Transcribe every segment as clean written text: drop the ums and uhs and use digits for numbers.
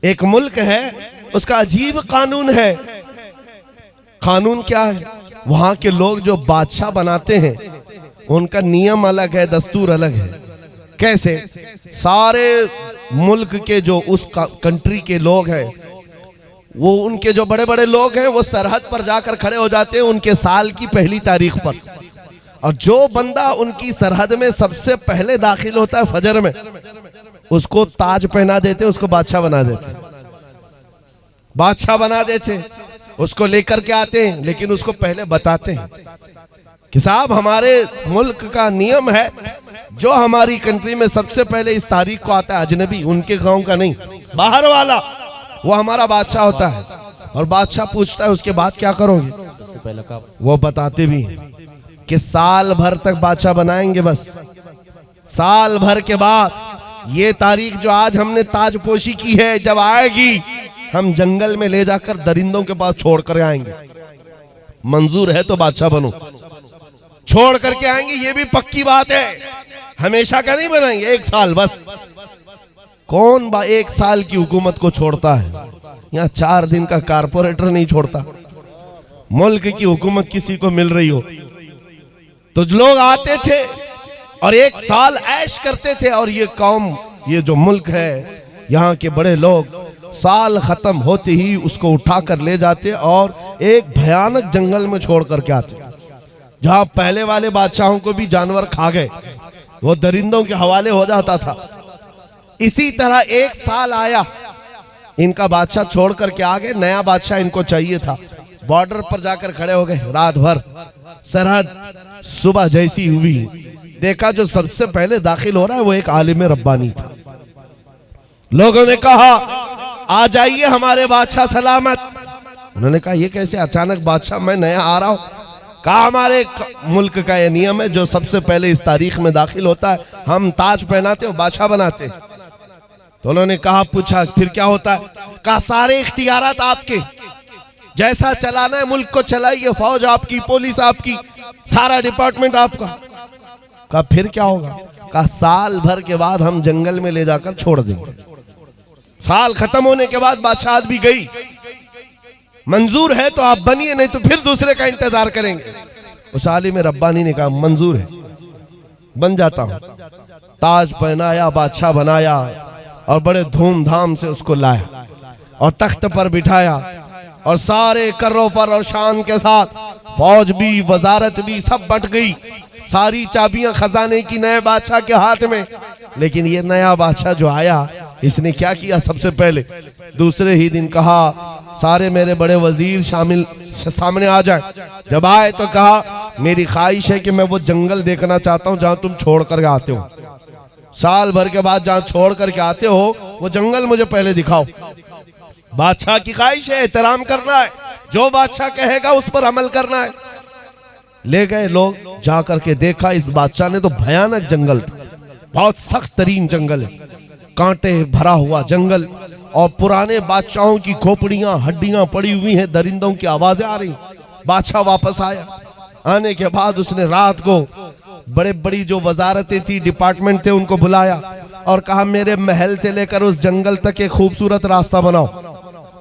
एक मुल्क है, उसका अजीब कानून है। कानून क्या है? वहां के लोग जो बादशाह बनाते हैं उनका नियम अलग है, दस्तूर अलग है। कैसे? सारे मुल्क के जो उस कंट्री के लोग हैं, वो उनके जो बड़े बड़े लोग हैं वो सरहद पर जाकर खड़े हो जाते हैं उनके साल की पहली तारीख पर। और जो बंदा उनकी सरहद में सबसे पहले दाखिल होता है फजर में, उसको ताज पहना देते, उसको बादशाह बना देते। बादशाह बना देते, उसको लेकर के आते हैं, लेकिन उसको पहले बताते हैं कि साहब हमारे मुल्क का नियम है, जो हमारी कंट्री में सबसे पहले इस तारीख को आता है अजनबी, उनके गांव का नहीं, बाहर वाला, वो हमारा बादशाह होता है। और बादशाह पूछता है उसके बाद क्या करोगे? सबसे पहले वो बताते भी हैं कि साल भर तक बादशाह बनाएंगे, बस साल भर के बाद ये तारीख जो आज हमने ताजपोशी की है, जब आएगी हम जंगल में ले जाकर दरिंदों के पास छोड़ कर आएंगे। मंजूर है तो बादशाह बनो। छोड़ करके आएंगे, ये भी पक्की बात है, हमेशा का नहीं बनाएंगे, एक साल बस। कौन एक साल की हुकूमत को छोड़ता है? यहाँ 4 दिन का कारपोरेटर नहीं छोड़ता। मुल्क की हुकूमत किसी को मिल रही हो तो लोग आते थे और एक साल ऐश करते थे। और ये कौम, ये जो मुल्क है, यहाँ के बड़े लोग साल खत्म होते ही उसको उठाकर ले जाते और एक भयानक जंगल में छोड़ करके आते, जहां पहले वाले बादशाहों को भी जानवर खा गए, वो दरिंदों के हवाले हो जाता था। इसी तरह एक साल आया, इनका बादशाह छोड़ करके आ गए, नया बादशाह इनको चाहिए था। बॉर्डर पर जाकर खड़े हो गए, रात भर सरहद। सुबह जैसी हुई, देखा जो सबसे पहले दाखिल हो रहा है वो एक आलिम रब्बानी था। लोगों ने कहा आ जाइए हमारे बादशाह सलामत। उन्होंने कहा ये कैसे अचानक बादशाह, मैं नया आ रहा हूं। कहा हमारे मुल्क का ये नियम है, जो सबसे पहले इस तारीख में दाखिल होता है हम ताज पहनाते हो, बादशाह बनाते। तो उन्होंने कहा, पूछा फिर क्या होता है? कहा सारे इख्तियारात आपके, जैसा चलाना है मुल्क को चलाइए, फौज आपकी, पुलिस आपकी, सारा डिपार्टमेंट आपका। कहा फिर क्या होगा? कहा साल भर के बाद हम जंगल में ले जाकर छोड़ देंगे। साल खत्म होने के बाद बादशाह भी गई, मंजूर है तो आप बनिए, नहीं तो फिर दूसरे का इंतजार करेंगे। उस आलिम रब्बानी ने कहा मंजूर है, बन जाता हूं। ताज पहनाया, बादशाह बनाया और बड़े धूमधाम से उसको लाया और तख्त पर बिठाया और सारे कर्रों पर और शान के साथ फौज भी, वजारत भी सब बट गई। सारी चाबियां खजाने की नए बादशाह के हाथ में। लेकिन ये नया बादशाह जो आया, इसने क्या किया? सबसे पहले दूसरे ही दिन कहा सारे मेरे बड़े वजीर सामने आ जाए। जब आए तो कहा मेरी ख्वाहिश है कि मैं वो जंगल देखना चाहता हूं जहां तुम छोड़ कर आते हो। साल भर के बाद जहां छोड़ करके आते हो वो जंगल मुझे पहले दिखाओ। बादशाह की ख्वाहिश है, एहतराम करना है, जो बादशाह कहेगा उस पर अमल करना है। ले गए लोग, जा करके देखा इस बादशाह ने तो भयानक जंगल था, बहुत सख्त तरीन जंगल है, कांटे भरा हुआ जंगल, और पुराने बादशाहों की खोपड़ियां, हड्डियां पड़ी हुई हैं, दरिंदों की आवाजें आ रही। बादशाह वापस आया। आने के बाद उसने रात को बड़े बड़ी जो वजारतें थी, डिपार्टमेंट थे, उनको बुलाया और कहा मेरे महल से लेकर उस जंगल तक एक खूबसूरत रास्ता बनाओ।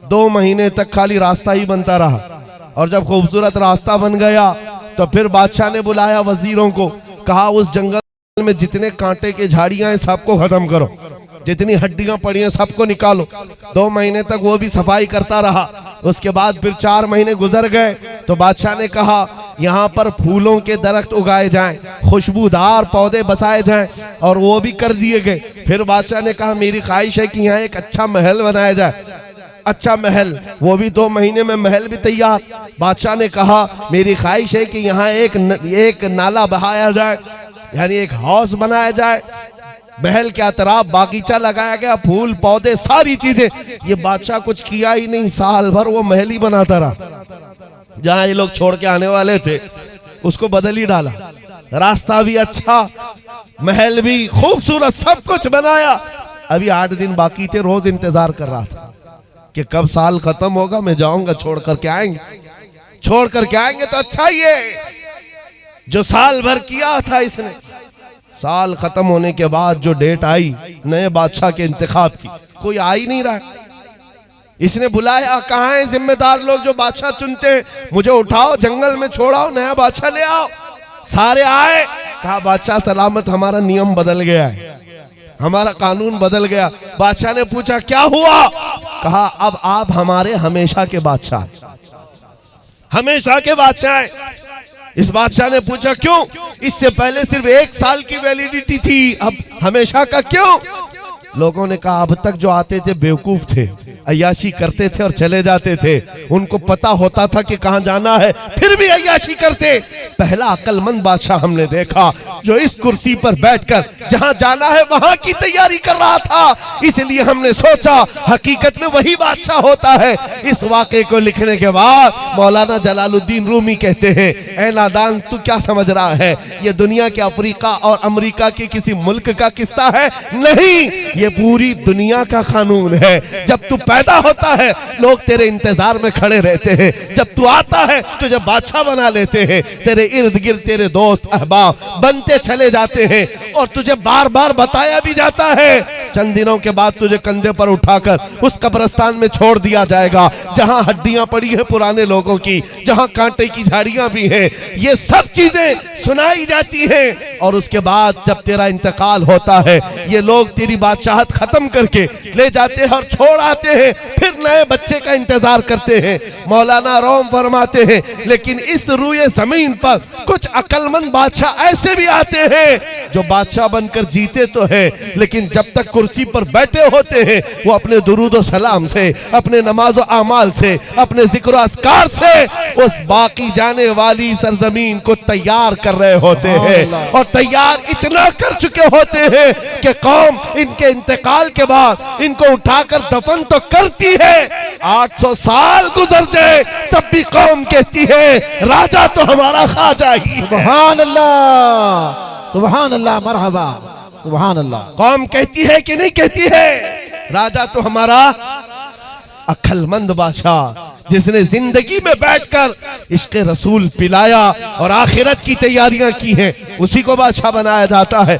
2 महीने तक खाली रास्ता ही बनता रहा और जब खूबसूरत रास्ता बन गया तो फिर बादशाह ने बुलाया वजीरों को, कहा उस जंगल में जितने कांटे के झाड़ियां हैं सबको खत्म करो, जितनी हड्डियां पड़ी हैं सबको निकालो। 2 महीने तक वो भी सफाई करता रहा। उसके बाद फिर 4 महीने गुजर गए तो बादशाह ने कहा यहाँ पर फूलों के दरख्त उगाए जाएं, खुशबूदार पौधे बसाए जाएं, और वो भी कर दिए गए। फिर बादशाह ने कहा मेरी ख्वाहिश है कि यहाँ एक अच्छा महल बनाया जाए। अच्छा महल, वो भी 2 महीने में महल भी तैयार। बादशाह ने कहा मेरी ख्वाहिश है कि यहाँ एक नाला बहाया जाए, यानी एक हाउस बनाया जाए, महल के अतराफ बागीचा लगाया गया, फूल पौधे सारी चीजें। ये बादशाह कुछ किया ही नहीं, साल भर वो महल ही बनाता रहा। जहां ये लोग छोड़ के आने वाले थे उसको बदल ही डाला, रास्ता भी अच्छा, महल भी खूबसूरत, सब कुछ बनाया। अभी 8 दिन बाकी थे, रोज इंतजार कर रहा था कि कब साल खत्म होगा, मैं जाऊंगा, छोड़ करके आएंगे। छोड़ करके आएंगे तो अच्छा ही है, जो साल भर किया था इसने। साल खत्म होने के बाद जो डेट आई नए बादशाह के इंतखाब की, कोई आ ही नहीं रहा। इसने बुलाया, कहाँ है जिम्मेदार लोग जो बादशाह चुनते हैं, मुझे उठाओ जंगल में छोड़ाओ, नया बादशाह ले आओ। सारे आए, कहा बादशाह सलामत, हमारा नियम बदल गया है, हमारा कानून बदल गया। बादशाह ने पूछा क्या हुआ? कहा अब आप हमारे हमेशा के बादशाह, हमेशा के बादशाह हैं। इस बादशाह ने पूछा क्यों? इससे पहले सिर्फ 1 साल की वैलिडिटी थी, अब हमेशा का क्यों? लोगों ने कहा अब तक जो आते थे बेवकूफ थे, अय्याशी करते थे और चले जाते थे, उनको पता होता था कि कहां जाना है फिर भी अय्याशी करते। पहला अक्लमंद बादशाह हमने देखा जो इस कुर्सी पर बैठकर जहां जाना है वहां की तैयारी कर रहा था। इसलिए हमने सोचा हकीकत में वही बादशाह होता है। इस वाक़े को लिखने के बाद मौलाना जलालुद्दीन रूमी कहते हैं, ऐ नादान तू क्या समझ रहा है, ये दुनिया के अफ्रीका और अमेरिका के किसी मुल्क का किस्सा है? नहीं, ये पूरी दुनिया का कानून है। जब तू पैदा होता है लोग तेरे इंतजार में खड़े रहते हैं, जब तू आता है तुझे बादशाह बना लेते हैं, तेरे इर्द गिर्द तेरे दोस्त अहबाब बनते चले जाते हैं और तुझे बार बार बताया भी जाता है। चंद दिनों के बाद तुझे कंधे पर उठाकर उस कब्रिस्तान में छोड़ दिया जाएगा जहां हड्डियां पड़ी हैं पुराने लोगों की, जहां कांटे की झाड़ियां भी हैं। ये सब चीजें सुनाई जाती हैं और उसके बाद जब तेरा इंतकाल होता है ये लोग तेरी बादशाहत खत्म करके ले जाते हैं और छोड़ आते हैं, फिर नए बच्चे का इंतजार करते हैं। मौलाना रोम फरमाते हैं लेकिन इस रूए जमीन पर कुछ अक्लमंद बादशाह ऐसे भी आते हैं जो बादशाह बनकर जीते तो है लेकिन जब तक कुर्सी पर बैठे होते हैं वो अपने दुरूद सलाम से, अपने नमाज आमाल से, अपने जिक्र अस्कार से उस बाकी जाने वाली सरजमीन को तैयार कर रहे होते हैं और तैयार इतना कर चुके होते हैं कि कौम इनके इंतकाल के बाद इनको उठाकर दफन तो करती है, 800 साल गुजर जाए तब भी कौम कहती है राजा तो हमारा ख्वाजा ही। सुभान अल्लाह, सुभान अल्लाह, मरहबा, सुभान अल्लाह। कौम कहती है कि नहीं कहती है? राजा तो हमारा अक्लमंद बादशाह जिसने जिंदगी में बैठकर इश्क़ रसूल पिलाया और आखिरत की तैयारियां की हैं उसी को बादशाह बनाया जाता है।